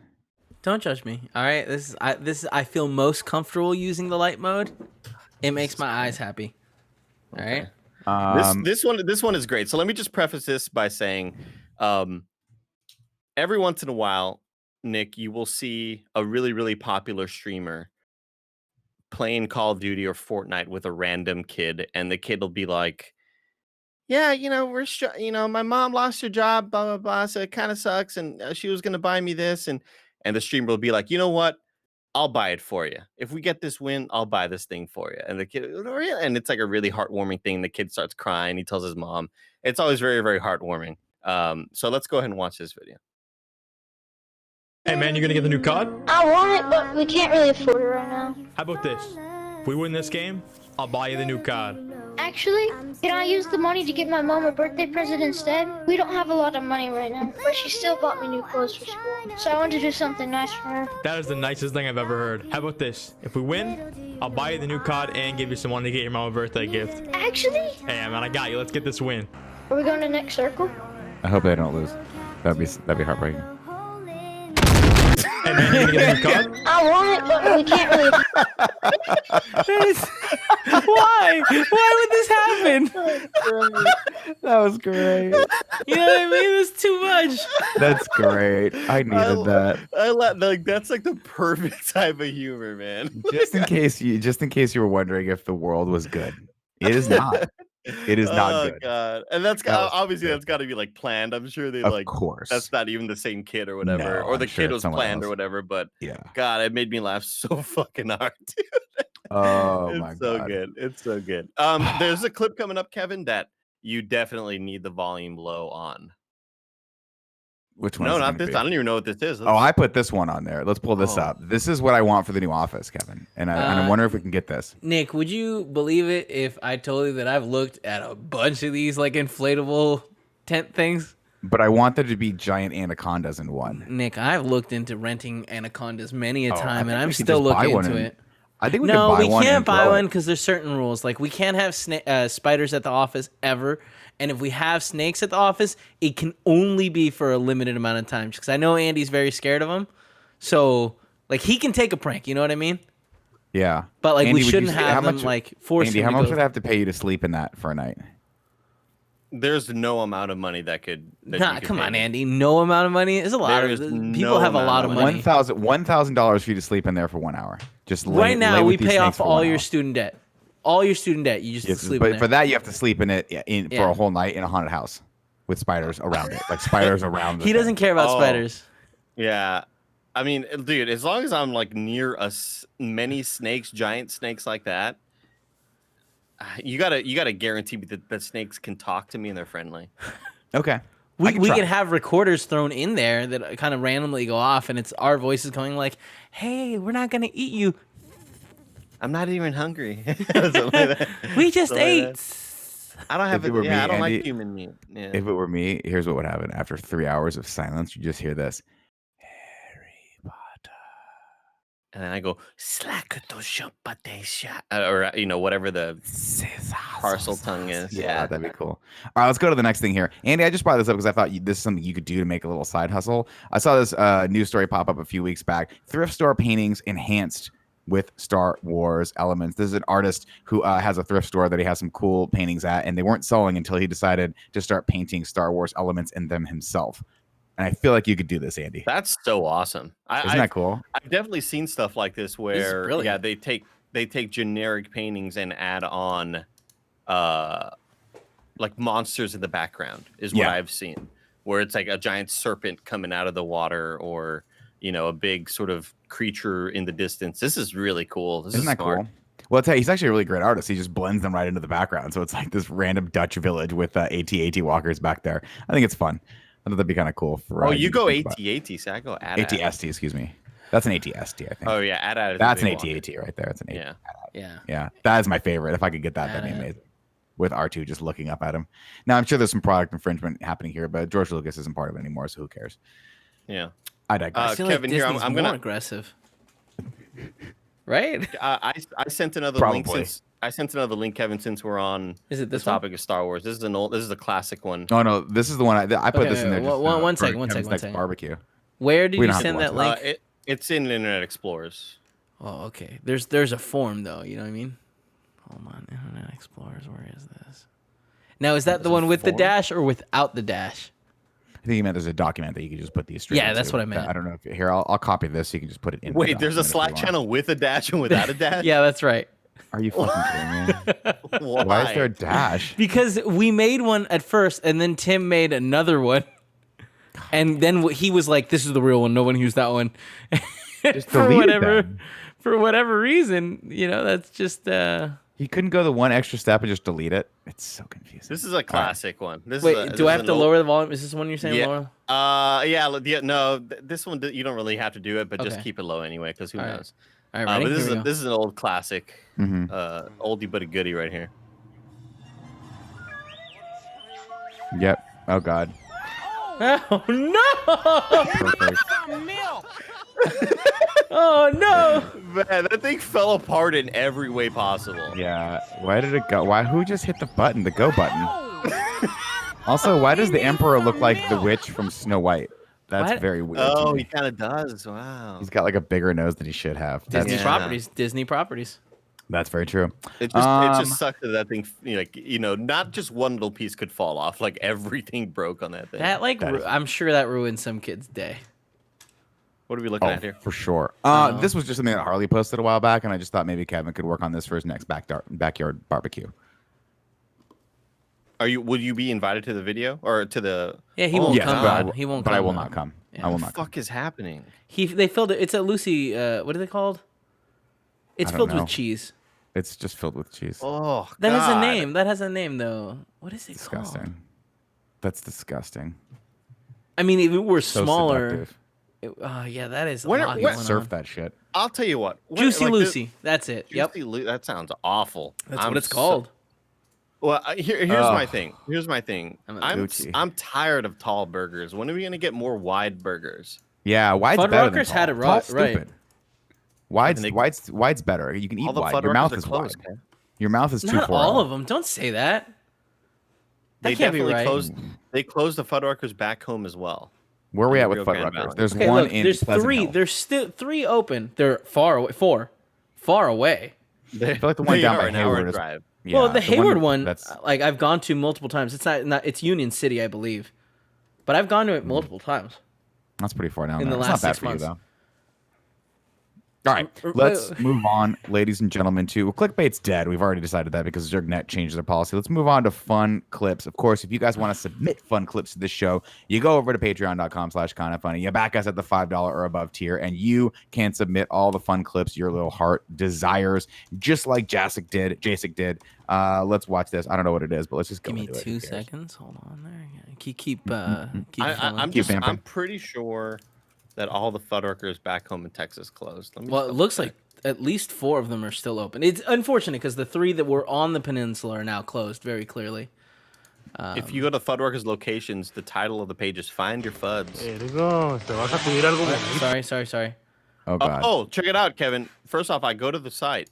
Don't judge me. All right, I feel most comfortable using the light mode. It makes my eyes happy. All right. This one is great. So let me just preface this by saying, every once in a while, Nick, you will see a really, really popular streamer playing Call of Duty or Fortnite with a random kid, and the kid will be like, yeah, my mom lost her job, blah, blah, blah, so it kind of sucks, and she was going to buy me this, and the streamer will be like, you know what? I'll buy it for you. If we get this win, I'll buy this thing for you. And the kid, and it's like a really heartwarming thing. The kid starts crying. He tells his mom. It's always very, very heartwarming. So let's go ahead and watch this video. Hey man, you gonna get the new COD? I want it, but we can't really afford it right now. How about this? If we win this game, I'll buy you the new COD. Actually, can I use the money to get my mom a birthday present instead? We don't have a lot of money right now, but she still bought me new clothes for school. So I want to do something nice for her. That is the nicest thing I've ever heard. How about this? If we win, I'll buy you the new COD and give you some money to get your mom a birthday gift. Actually? Hey man, I got you. Let's get this win. Are we going to next circle? I hope they don't lose. That'd be heartbreaking. Hey man, you gonna get the new COD? I want it, but we can't really. Why? Why would this happen? That was great. You know what I mean? It's too much. That's great. I needed that. Like that's like the perfect type of humor, man. Just in case you were wondering if the world was good. It is not. It is not good. Oh god. And that's obviously that's got to be like planned. I'm sure they Of like course. that's not even the same kid or whatever, No, or the I'm sure kid it's was someone planned or else. whatever, but Yeah. god, it made me laugh so fucking hard, dude. Oh It's my so god. good. It's so good. There's a clip coming up, Kevin, that you definitely need the volume low on. Which one? No, is it not gonna this. be? I don't even know what this is. Oh, I put this one on there. Let's pull this Oh. up. This is what I want for the new office, Kevin. And I wonder if we can get this. Nick, would you believe it if I told you that I've looked at a bunch of these like inflatable tent things? But I want there to be giant anacondas in one. Nick, I've looked into renting anacondas many a Oh, I time, think and I'm we could still just buy looking one into and- it. I think we No, could buy we one. can't and buy throw one it. because there's certain rules. Like we can't have spiders at the office ever, and if we have snakes at the office, it can only be for a limited amount of time. Because I know Andy's very scared of them, so like he can take a prank. You know what I mean? Yeah. But like Andy, we would you shouldn't say- how have them much- like force Andy, them how to much go. would I have to pay you to sleep in that for a night? There's no amount of money that could. That Nah, you could come pay on, me. Andy. No amount of money is a lot. There is People no have a amount lot of of money. money. $1,000 for you to sleep in there for 1 hour. Just lay, Right now, lay we with these pay snakes off for all 1 your hour. student debt. All your student debt. You just Yes, sleep but in there. for that you have to sleep in it for Yeah. a whole night in a haunted house with spiders around it, like spiders around. The He doesn't thing. care about Oh. spiders. Yeah, I mean, dude, as long as I'm like near many snakes, giant snakes like that, you gotta guarantee me that snakes can talk to me and they're friendly. Okay. We try. could have recorders thrown in there that kind of randomly go off, and it's our voices going like, "Hey, we're not gonna eat you. I'm not even hungry. Something like that. We just Something ate." like I don't have If it were me, I don't like Andy, human meat. Yeah. If it were me, here's what would happen. After 3 hours of silence, you just hear this. Harry Potter. And then I go or whatever the parcel tongue is. Yeah, that'd be cool. All right, let's go to the next thing here. Andy, I just brought this up because I thought this is something you could do to make a little side hustle. I saw this news story pop up a few weeks back. Thrift store paintings enhanced with Star Wars elements. This is an artist who has a thrift store that he has some cool paintings at, and they weren't selling until he decided to start painting Star Wars elements in them himself. And I feel like you could do this, Andy. That's so awesome. Isn't that cool? I've definitely seen stuff like this where brilliant. they take generic paintings and add on like monsters in the background is what Yeah. I've seen. Where it's like a giant serpent coming out of the water or a big sort of creature in the distance. This is really cool. This Isn't is that smart. cool? Well, I'll tell you, he's actually a really great artist. He just blends them right into the background. So it's like this random Dutch village with AT-AT walkers back there. I think it's fun. I thought that'd be kind of cool. For Oh, you you to go think about. AT-AT. So I go AT-ST, excuse me. That's an AT-ST, I think. Oh yeah, AT-AT. That's an AT-AT right there. It's an AT. Yeah. Yeah. Yeah, that is my favorite. If I could get that, that'd be amazing. With R2 just looking up at him. Now, I'm sure there's some product infringement happening here, but George Lucas isn't part of it anymore, so who cares? Yeah. I digress. I feel Kevin, like here, Disney's I'm more gonna- aggressive. Right? I sent another link Probably. since I sent another link, Kevin, since we're on Is it the this one? topic of Star Wars. This is a classic one. Oh, no, this is the one I put Okay, this in there. wait, Just, one for second, one Kevin's second, one next second. barbecue. Where did We you don't have send to that watch link? It's in Internet Explorers. Oh, okay. There's a form though. You know what I mean? Hold on, Internet Explorers. Where is this? Now, is that the one with the form? dash or without the dash? I think you meant there's a document that you can just put these straight Yeah, into. that's what I meant. I don't know if here I'll copy this so you can just put it in. Wait, there's a Slack channel with a dash and without a dash? Yeah, that's right. Are you fucking kidding me? Why? Why is there a dash? Because we made one at first, and then Tim made another one, and then he was like, "This is the real one. No one used that one." Just for delete it whatever, then. for whatever reason, that's just. He couldn't go the one extra step and just delete it. It's so confusing. This is a classic one. Wait, do I have to lower the volume? Is this one you're saying yeah. lower? Yeah. No, this one you don't really have to do it, but just keep it low anyway, because who knows? All right, but this is an old classic, oldie but a goodie right here. Yep. Oh God. Oh no! Oh no! Man, that thing fell apart in every way possible. Yeah. Why did it go? Who just hit the button? The go button. Also, why does the Emperor look like the witch from Snow White? That's very weird. Oh, he kind of does. Wow. He's got like a bigger nose than he should have. Disney properties. Disney properties. That's very true. It just sucks that thing, not just one little piece could fall off. Like everything broke on that thing. I'm sure that ruined some kid's day. What are we looking at here? For sure. This was just something that Harley posted a while back, and I just thought maybe Kevin could work on this for his next backyard barbecue. Would you be invited to the video or to the? Yeah, he won't come. He won't. But I will not come. Yeah. I will What not. The fuck is happening? They filled it. It's a Lucy. What are they called? It's filled with cheese. It's just filled with cheese. Oh, that God. has a name. That has a name though. What is it disgusting. called? That's disgusting. I mean, if it were So smaller. Yeah, that is. When surf that shit. I'll tell you what. Juicy Lucy. That's it. Juicy that sounds awful. That's what it's called. Well, here's my thing. Here's my thing. I'm tired of tall burgers. When are we gonna get more wide burgers? Yeah, wide's better than tall. had it right. Stupid. Wide's better. You can eat wide. Your mouth is wide. Your mouth is too Not far. all of them. Don't say that. They definitely closed. They closed the Fuddruckers back home as well. Where are we at with Fuddruckers? There's one in There's Pleasant three. Hill. There's still 3 open. They're far away. 4 far away. I feel like the one down by Hayward is. Yeah, well, the Hayward one, like I've gone to multiple times. It's not. It's Union City, I believe, but I've gone to it multiple times. That's pretty far down. In there. the It's last not bad 6 for you, months. though. All right, let's move on, ladies and gentlemen, to clickbait's dead. We've already decided that because ZergNet changed their policy. Let's move on to FunClipz. Of course, if you guys want to submit FunClipz to this show, you go over to patreon.com/kindafunny. You back us at the $5 or above tier, and you can submit all the FunClipz your little heart desires, just like Jacek did. Let's watch this. I don't know what it is, but let's just go. Give me 2 seconds. Hold on there. Keep. I'm pretty sure that all the Fuddruckers back home in Texas closed. Well, it looks like at least 4 of them are still open. It's unfortunate because the 3 that were on the peninsula are now closed very clearly. If you go to Fuddruckers locations, the title of the page is "Find Your Fuds." Sorry. Oh God. Oh, check it out, Kevin. First off, I go to the site.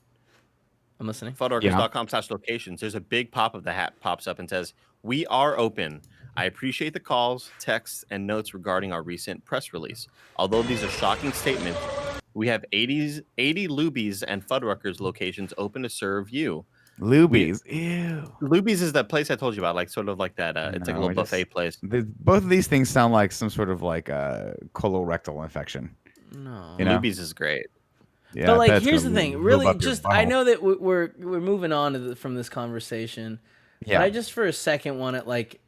I'm listening. Fuddruckers.com/locations. There's a big pop of the hat pops up and says, "We are open. I appreciate the calls, texts, and notes regarding our recent press release. Although these are shocking statements, we have 80 Lubies and Fuddruckers locations open to serve you." Lubies. Ew. Lubies is that place I told you about, like sort of like that. It's like a little buffet place. Both of these things sound like some sort of like colorectal infection. No. Lubies is great. Yeah, but like, here's the thing. Really, just I know that we're moving on from this conversation. Yeah. But I just for a second want to like.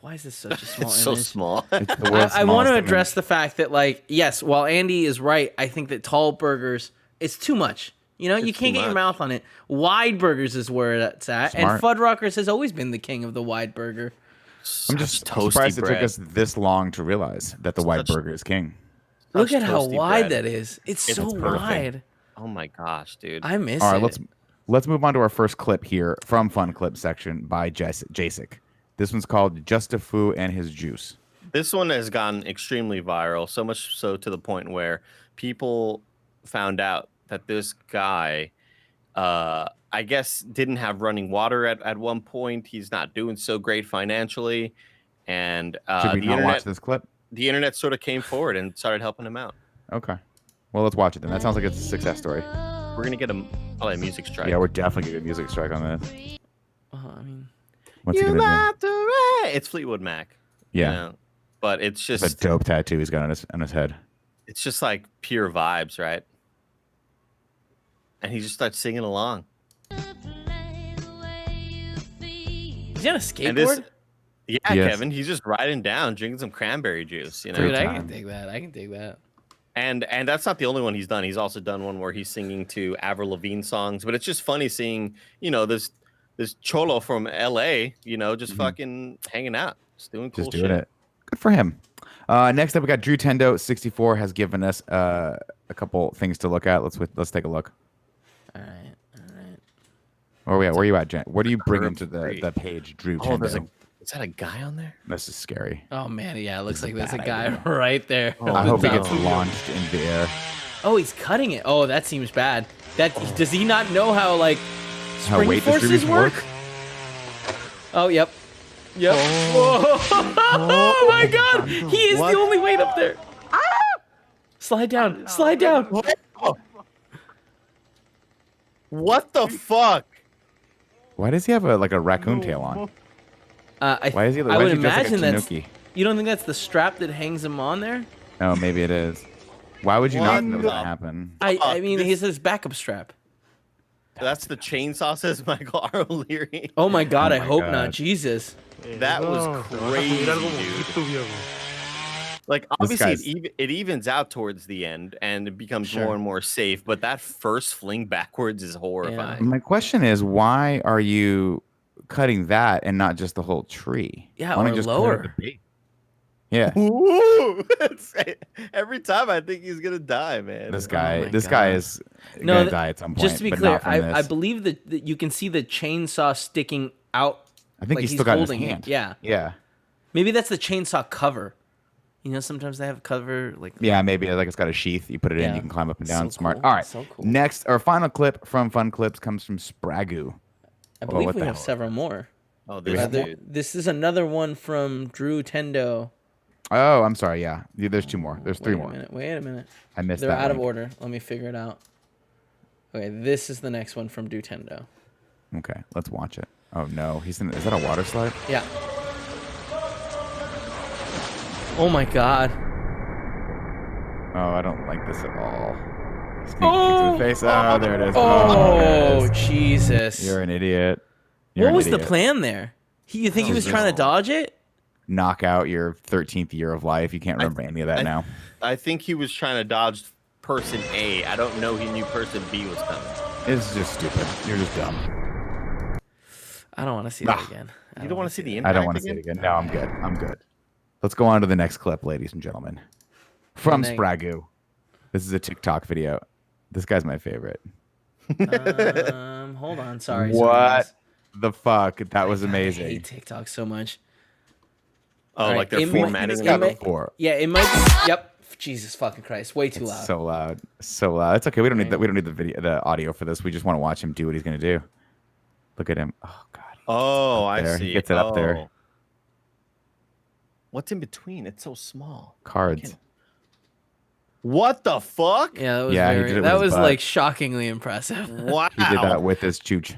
Why is this such a small image? So small. I want to address the fact that, like, yes, while Andy is right, I think that tall burgers, it's too much. You can't get your mouth on it. Wide burgers is where that's at. Smart. And Fuddruckers has always been the king of the wide burger. I'm just surprised it took us this long to realize that the wide burger is king. Look at how wide that is. It's so wide. Oh my gosh, dude. I miss it. All right, let's move on to our first clip here from FunClipz section by Jacek. This one's called Just a Foo and His Juice. This one has gone extremely viral, so much so to the point where people found out that this guy, I guess, didn't have running water at one point. He's not doing so great financially. And should we not watch this clip? The internet sort of came forward and started helping him out. Okay. Well, let's watch it then. That sounds like it's a success story. We're going to get a music strike. Yeah, we're definitely going to get a music strike on this. I mean... What's he gonna do? It's Fleetwood Mac. Yeah. But it's just a dope tattoo he's got on his head. It's just like pure vibes, right? And he just starts singing along. Is he on a skateboard? Yes. Kevin. He's just riding down, drinking some cranberry juice. Dude, I can dig that. And that's not the only one he's done. He's also done one where he's singing to Avril Lavigne songs. But it's just funny seeing, this cholo from LA, just fucking hanging out, just doing cool shit. It. Good for him. Next up, we got Drew Tendo 64 has given us a couple things to look at. Let's take a look. All right. Where are you at, Jen? What do you bring into the page, Drew Tendo? Is that a guy on there? This is scary. Oh man, yeah, it looks like there's a guy right there. I hope he gets launched into the air. Oh, he's cutting it. Oh, that seems bad. Does he not know how how spring forces work? Oh, yep. Oh my God, he is the only weight up there. Ah! Slide down. What the fuck? Why does he have a raccoon tail on? Why is he? I would imagine that's. You don't think that's the strap that hangs him on there? Oh, maybe it is. Why would you not know that happened? I mean, he has his backup strap. That's the chainsaw, says Michael R. O'Leary. Oh my God, I hope not. Jesus. That was crazy, dude. Obviously, it evens out towards the end and it becomes more and more safe, but that first fling backwards is horrifying. My question is, why are you cutting that and not just the whole tree? Yeah, or just lower. Yeah. Every time I think he's gonna die, man. This guy is gonna die at some point. Just to be clear, I believe that you can see the chainsaw sticking out. I think he's still got his hand. Yeah. Maybe that's the chainsaw cover. Sometimes they have a cover Yeah, maybe it's got a sheath. You put it in, you can climb up and down. So Smart. Cool. All right. So cool. Next, our final clip from FunClipz comes from Spragu. I believe we have several more. Oh, this is another one from Drew Tendo. Oh, I'm sorry. Yeah, there's two more. There's three more. Wait a minute. I missed that. They're out of order. Let me figure it out. Okay, this is the next one from Drew Tendo. Okay, let's watch it. Oh no, is that a water slide? Yeah. Oh my God. Oh, I don't like this at all. To the face. Oh, there it is. Oh, Jesus. You're an idiot. What was the plan there? You think he was trying to dodge it? Knock out your 13th year of life. You can't remember any of that now. I think he was trying to dodge person A. I don't know he knew person B was coming. It's just stupid. You're just dumb. I don't want to see that again. You don't want to see the impact? I don't want to see it again. No, I'm good. I'm good. Let's go on to the next clip, ladies and gentlemen. From Spragu. This is a TikTok video. This guy's my favorite. Hold on. Sorry. What the fuck? That was amazing. I hate TikTok so much. Oh, like they're formatting it? Yeah, it might be. Yep. Jesus fucking Christ. Way too loud. So loud. So loud. It's okay. We don't need that. We don't need the audio for this. We just want to watch him do what he's going to do. Look at him. Oh, God. Oh, I see. He gets it up there. What's in between? It's so small. Cards. What the fuck? Yeah, that was like shockingly impressive. Wow. He did that with his chooch.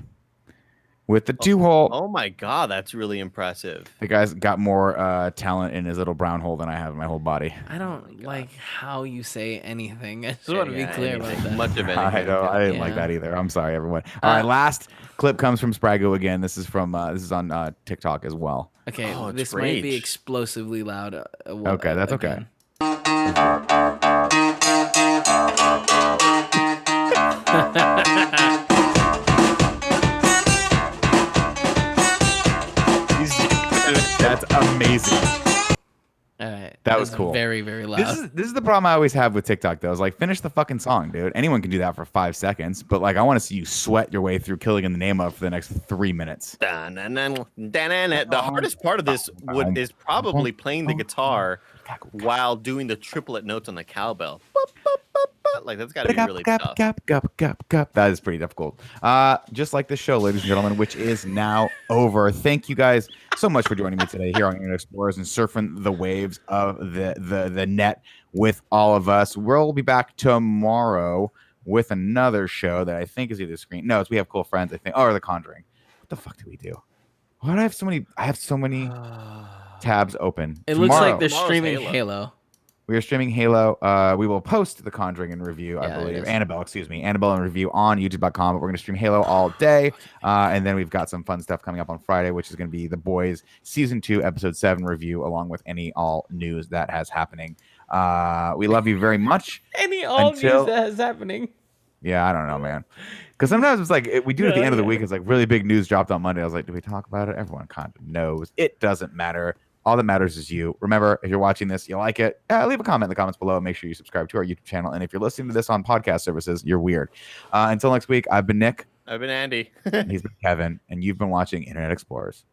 With the 2-hole. Oh my God, that's really impressive. The guy's got more talent in his little brown hole than I have in my whole body. I don't like how you say anything. I just want to be clear about that. Much of anything. I know. I didn't like that either. I'm sorry, everyone. All right, last clip comes from Spragu again. This is from this is on TikTok as well. Okay, this might be explosively loud. Okay, that's okay. That's amazing. All right. That was cool. Very, very loud. This is the problem I always have with TikTok, though. Is like, finish the fucking song, dude. Anyone can do that for 5 seconds, but like, I want to see you sweat your way through Killing in the Name of for the next 3 minutes. The hardest part of this is probably playing the guitar while doing the triplet notes on the cowbell. Like, that's got to be really tough. That is pretty difficult. Just like this show, ladies and gentlemen, which is now over. Thank you guys so much for joining me today here on Internet Explorers and surfing the waves of the net with all of us. We'll be back tomorrow with another show that I think is either Screen. No, it's We Have Cool Friends, I think. Oh, or The Conjuring. What the fuck do we do? Why do I have so many? I have so many tabs open. It looks like they're streaming Halo. We are streaming Halo. We will post The Conjuring in review, I believe. Annabelle in review on YouTube.com. But we're going to stream Halo all day. And then we've got some fun stuff coming up on Friday, which is going to be The Boys Season 2, Episode 7 review, along with any all news that has happening We love you very much. Any all news that is happening. Yeah, I don't know, man. Because sometimes it's like we do it at the end of the week. It's like really big news dropped on Monday. I was like, do we talk about it? Everyone kind of knows. It doesn't matter. All that matters is you. Remember, if you're watching this, you like it, leave a comment in the comments below. Make sure you subscribe to our YouTube channel. And if you're listening to this on podcast services, you're weird. Until next week, I've been Nick. I've been Andy. He's been Kevin. And you've been watching Internet Explorers.